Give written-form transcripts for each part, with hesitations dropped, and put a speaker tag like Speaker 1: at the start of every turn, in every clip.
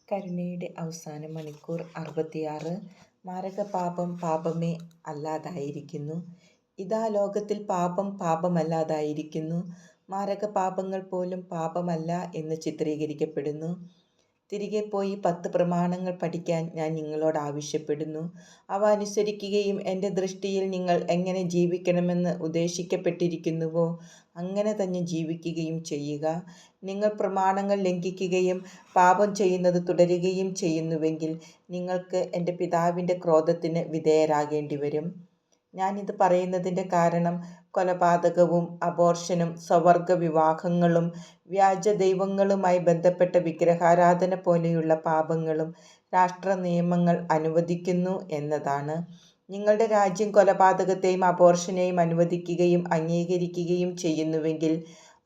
Speaker 1: കരുണയുടെ അവസാന മണിക്കൂർ 66. മാരകപാപം പാപമേ അല്ലാതായിരിക്കുന്നു. ഇതാ ലോകത്തിൽ പാപം പാപമല്ലാതായിരിക്കുന്നു. മാരകപാപങ്ങൾ പോലും പാപമല്ല എന്ന് ചിത്രീകരിക്കപ്പെടുന്നു. തിരികെ പോയി 10 പ്രമാണങ്ങൾ പഠിക്കാൻ ഞാൻ നിങ്ങളോട് ആവശ്യപ്പെടുന്നു. അവ അനുസരിക്കുകയും എൻ്റെ ദൃഷ്ടിയിൽ നിങ്ങൾ എങ്ങനെ ജീവിക്കണമെന്ന് ഉദ്ദേശിക്കപ്പെട്ടിരിക്കുന്നുവോ അങ്ങനെ തന്നെ ജീവിക്കുകയും ചെയ്യുക. നിങ്ങൾ പ്രമാണങ്ങൾ ലംഘിക്കുകയും പാപം ചെയ്യുന്നത് തുടരുകയും ചെയ്യുന്നുവെങ്കിൽ നിങ്ങൾക്ക് എൻ്റെ പിതാവിൻ്റെ ക്രോധത്തിന് വിധേയരാകേണ്ടി വരും. ഞാനിത് പറയുന്നതിൻ്റെ കാരണം കൊലപാതകവും അബോർഷനും സ്വവർഗ വിവാഹങ്ങളും വ്യാജ ദൈവങ്ങളുമായി ബന്ധപ്പെട്ട വിഗ്രഹാരാധന പോലെയുള്ള പാപങ്ങളും രാഷ്ട്ര നിയമങ്ങൾ അനുവദിക്കുന്നു എന്നതാണ്. നിങ്ങളുടെ രാജ്യം കൊലപാതകത്തെയും അബോർഷനെയും അനുവദിക്കുകയും അംഗീകരിക്കുകയും ചെയ്യുന്നുവെങ്കിൽ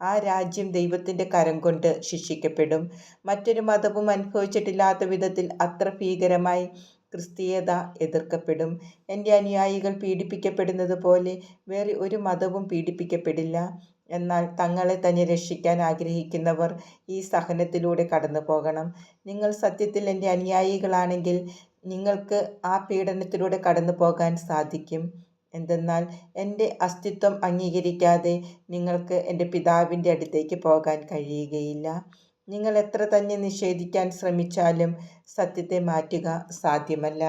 Speaker 1: ആ രാജ്യം ദൈവത്തിൻ്റെ കരം കൊണ്ട് ശിക്ഷിക്കപ്പെടും. മറ്റൊരു മതവും അനുഭവിച്ചിട്ടില്ലാത്ത വിധത്തിൽ അത്ര ഭീകരമായി ക്രിസ്തീയത എതിർക്കപ്പെടും. എൻ്റെ അനുയായികൾ പീഡിപ്പിക്കപ്പെടുന്നത് പോലെ വേറെ ഒരു മതവും പീഡിപ്പിക്കപ്പെടില്ല. എന്നാൽ തങ്ങളെ തന്നെ രക്ഷിക്കാൻ ആഗ്രഹിക്കുന്നവർ ഈ സഹനത്തിലൂടെ കടന്നു പോകണം. നിങ്ങൾ സത്യത്തിൽ എൻ്റെ അനുയായികളാണെങ്കിൽ നിങ്ങൾക്ക് ആ പീഡനത്തിലൂടെ കടന്നു പോകാൻ സാധിക്കും. എന്തെന്നാൽ എൻ്റെ അസ്തിത്വം അംഗീകരിക്കാതെ നിങ്ങൾക്ക് എൻ്റെ പിതാവിൻ്റെ അടുത്തേക്ക് പോകാൻ കഴിയുകയില്ല. നിങ്ങൾ എത്ര തന്നെ നിഷേധിക്കാൻ ശ്രമിച്ചാലും സത്യത്തെ മാറ്റുക സാധ്യമല്ല.